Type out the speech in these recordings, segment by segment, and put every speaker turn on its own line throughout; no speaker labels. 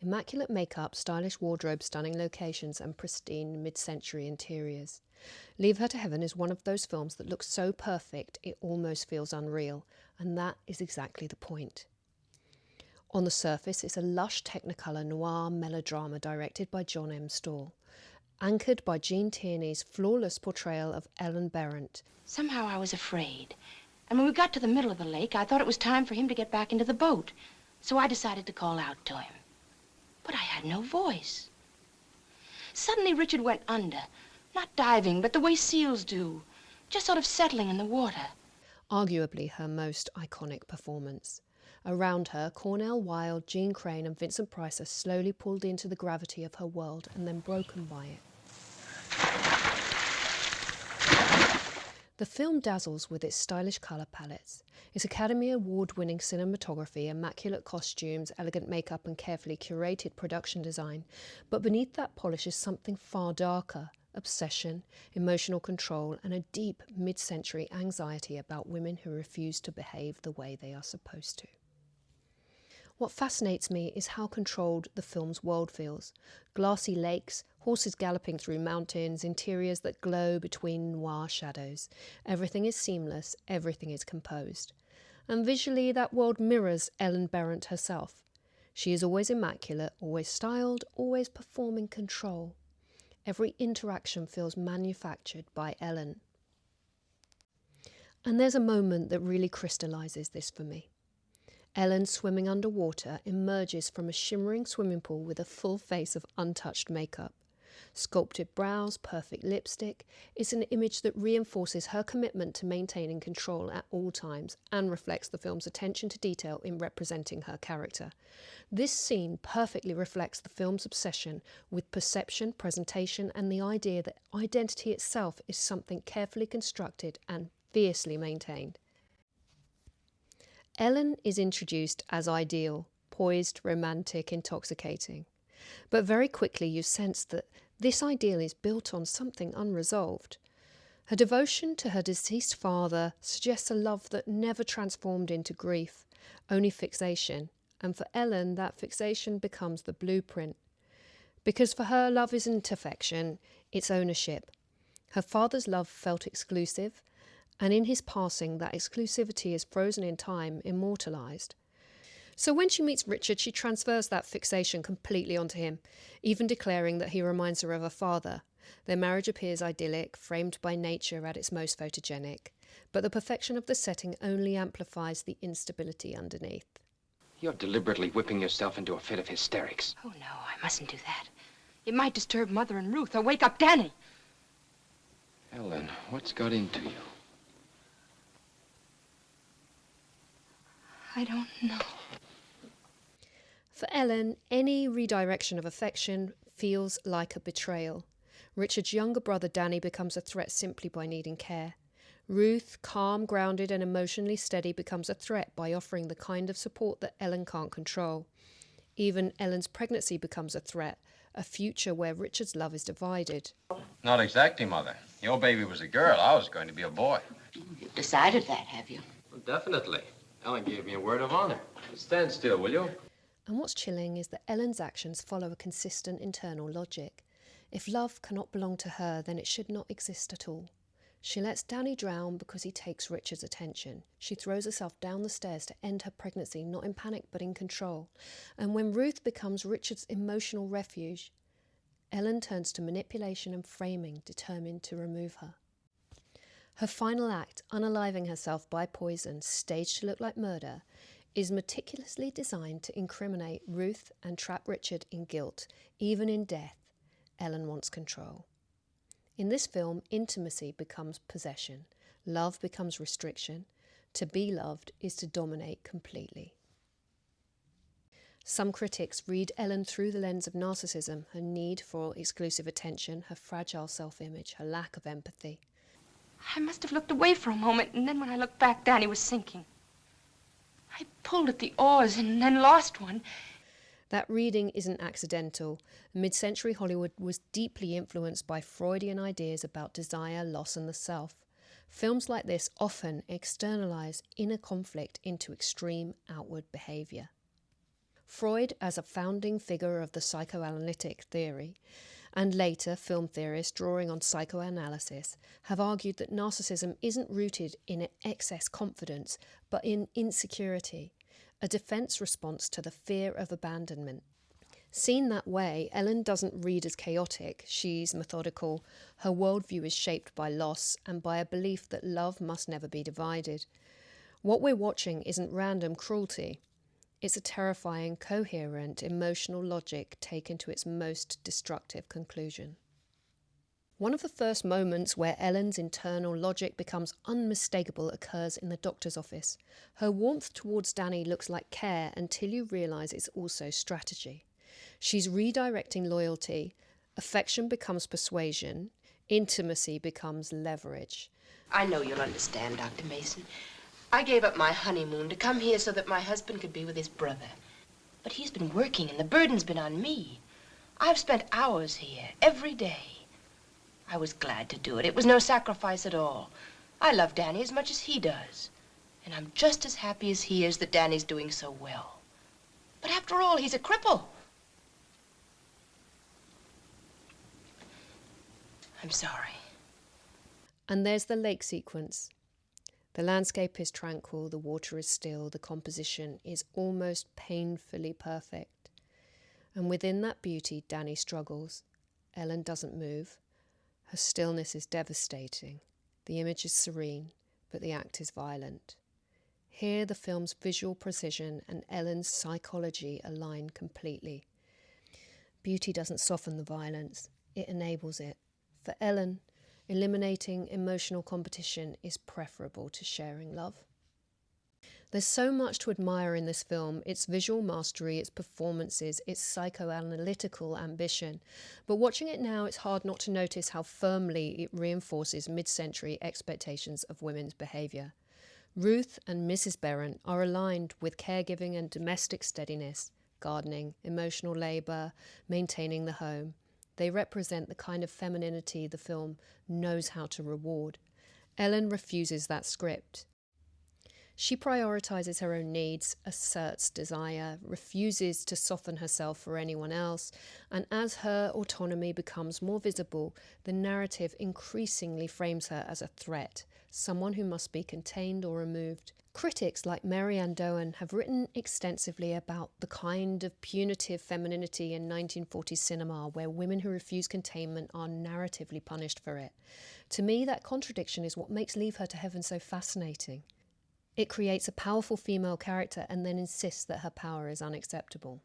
Immaculate makeup, stylish wardrobe, stunning locations, and pristine mid-century interiors. Leave Her to Heaven is one of those films that looks so perfect it almost feels unreal, and that is exactly the point. On the surface, it's a lush Technicolor noir melodrama directed by John M. Stahl, anchored by Gene Tierney's flawless portrayal of Ellen Barrett.
Somehow I was afraid, and when we got to the middle of the lake, I thought it was time for him to get back into the boat, so I decided to call out to him. But I had no voice. Suddenly, Richard went under. Not diving, but the way seals do. Just sort of settling in the water.
Arguably her most iconic performance. Around her, Cornell Wilde, Jean Crane and Vincent Price are slowly pulled into the gravity of her world and then broken by it. The film dazzles with its stylish colour palettes, its Academy Award-winning cinematography, immaculate costumes, elegant makeup and carefully curated production design, but beneath that polish is something far darker: obsession, emotional control and a deep mid-century anxiety about women who refuse to behave the way they are supposed to. What fascinates me is how controlled the film's world feels. Glassy lakes, horses galloping through mountains, interiors that glow between noir shadows. Everything is seamless, everything is composed. And visually, that world mirrors Ellen Barrett herself. She is always immaculate, always styled, always performing control. Every interaction feels manufactured by Ellen. And there's a moment that really crystallizes this for me. Ellen, swimming underwater, emerges from a shimmering swimming pool with a full face of untouched makeup. Sculpted brows, perfect lipstick. It's an image that reinforces her commitment to maintaining control at all times and reflects the film's attention to detail in representing her character. This scene perfectly reflects the film's obsession with perception, presentation, and the idea that identity itself is something carefully constructed and fiercely maintained. Ellen is introduced as ideal, poised, romantic, intoxicating. But very quickly you sense that this ideal is built on something unresolved. Her devotion to her deceased father suggests a love that never transformed into grief, only fixation. And for Ellen, that fixation becomes the blueprint. Because for her, love isn't affection, it's ownership. Her father's love felt exclusive, and in his passing, that exclusivity is frozen in time, immortalised. So when she meets Richard, she transfers that fixation completely onto him, even declaring that he reminds her of her father. Their marriage appears idyllic, framed by nature at its most photogenic, but the perfection of the setting only amplifies the instability underneath.
You're deliberately whipping yourself into a fit of hysterics.
Oh, no, I mustn't do that. It might disturb Mother and Ruth or wake up Danny.
Ellen, what's got into you?
I don't know.
For Ellen, any redirection of affection feels like a betrayal. Richard's younger brother Danny becomes a threat simply by needing care. Ruth, calm, grounded and emotionally steady, becomes a threat by offering the kind of support that Ellen can't control. Even Ellen's pregnancy becomes a threat, a future where Richard's love is divided.
Not exactly, Mother. Your baby was a girl. I was going to be a boy.
You've decided that, have you?
Well, definitely. Ellen gave me a word of honor. Stand still, will you?
And what's chilling is that Ellen's actions follow a consistent internal logic. If love cannot belong to her, then it should not exist at all. She lets Danny drown because he takes Richard's attention. She throws herself down the stairs to end her pregnancy, not in panic but in control. And when Ruth becomes Richard's emotional refuge, Ellen turns to manipulation and framing, determined to remove her. Her final act, unaliving herself by poison, staged to look like murder, is meticulously designed to incriminate Ruth and trap Richard in guilt. Even in death, Ellen wants control. In this film, intimacy becomes possession, love becomes restriction. To be loved is to dominate completely. Some critics read Ellen through the lens of narcissism, her need for exclusive attention, her fragile self-image, her lack of empathy.
I must have looked away for a moment, and then when I looked back, Danny was sinking. I pulled at the oars and then lost one.
That reading isn't accidental. Mid-century Hollywood was deeply influenced by Freudian ideas about desire, loss and the self. Films like this often externalize inner conflict into extreme outward behavior. Freud, as a founding figure of the psychoanalytic theory, and later film theorists drawing on psychoanalysis, have argued that narcissism isn't rooted in excess confidence, but in insecurity, a defense response to the fear of abandonment. Seen that way, Ellen doesn't read as chaotic. She's methodical. Her worldview is shaped by loss and by a belief that love must never be divided. What we're watching isn't random cruelty. It's a terrifying, coherent, emotional logic taken to its most destructive conclusion. One of the first moments where Ellen's internal logic becomes unmistakable occurs in the doctor's office. Her warmth towards Danny looks like care until you realise it's also strategy. She's redirecting loyalty, affection becomes persuasion, intimacy becomes leverage.
I know you'll understand, Dr. Mason. I gave up my honeymoon to come here so that my husband could be with his brother. But he's been working and the burden's been on me. I've spent hours here every day. I was glad to do it. It was no sacrifice at all. I love Danny as much as he does. And I'm just as happy as he is that Danny's doing so well. But after all, he's a cripple. I'm sorry.
And there's the lake sequence. The landscape is tranquil, the water is still, the composition is almost painfully perfect. And within that beauty, Danny struggles. Ellen doesn't move. Her stillness is devastating. The image is serene, but the act is violent. Here, the film's visual precision and Ellen's psychology align completely. Beauty doesn't soften the violence, it enables it. For Ellen, eliminating emotional competition is preferable to sharing love. There's so much to admire in this film, its visual mastery, its performances, its psychoanalytical ambition. But watching it now, it's hard not to notice how firmly it reinforces mid-century expectations of women's behaviour. Ruth and Mrs. Behrant are aligned with caregiving and domestic steadiness, gardening, emotional labour, maintaining the home. They represent the kind of femininity the film knows how to reward. Ellen refuses that script. She prioritises her own needs, asserts desire, refuses to soften herself for anyone else, and as her autonomy becomes more visible, the narrative increasingly frames her as a threat, someone who must be contained or removed. Critics like Marianne Doane have written extensively about the kind of punitive femininity in 1940s cinema where women who refuse containment are narratively punished for it. To me, that contradiction is what makes Leave Her to Heaven so fascinating. It creates a powerful female character and then insists that her power is unacceptable.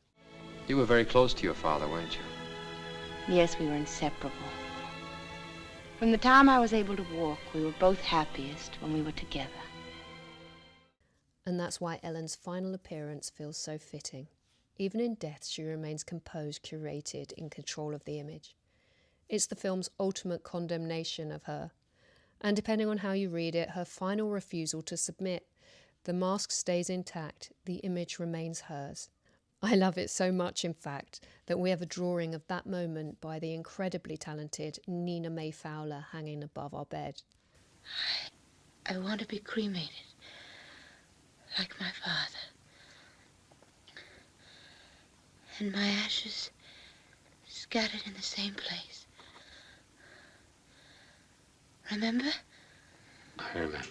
You were very close to your father, weren't you?
Yes, we were inseparable. From the time I was able to walk, we were both happiest when we were together.
And that's why Ellen's final appearance feels so fitting. Even in death, she remains composed, curated, in control of the image. It's the film's ultimate condemnation of her. And depending on how you read it, her final refusal to submit. The mask stays intact, the image remains hers. I love it so much, in fact, that we have a drawing of that moment by the incredibly talented Nina May Fowler hanging above our bed.
I want to be cremated, like my father. And my ashes scattered in the same place. Remember?
I remember.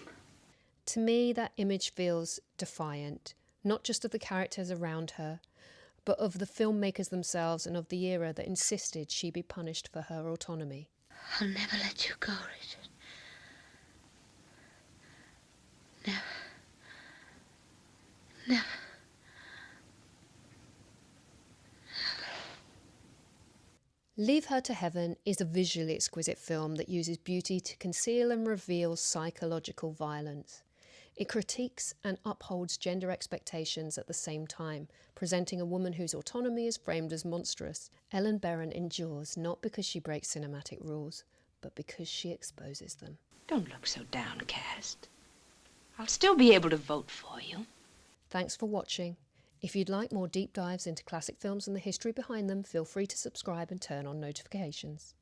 To me, that image feels defiant, not just of the characters around her, but of the filmmakers themselves and of the era that insisted she be punished for her autonomy.
I'll never let you go, Richard. Never. Never.
Leave Her to Heaven is a visually exquisite film that uses beauty to conceal and reveal psychological violence. It critiques and upholds gender expectations at the same time, presenting a woman whose autonomy is framed as monstrous. Ellen Behrant endures not because she breaks cinematic rules, but because she exposes them.
Don't look so downcast. I'll still be able to vote for you.
Thanks for watching. If you'd like more deep dives into classic films and the history behind them, feel free to subscribe and turn on notifications.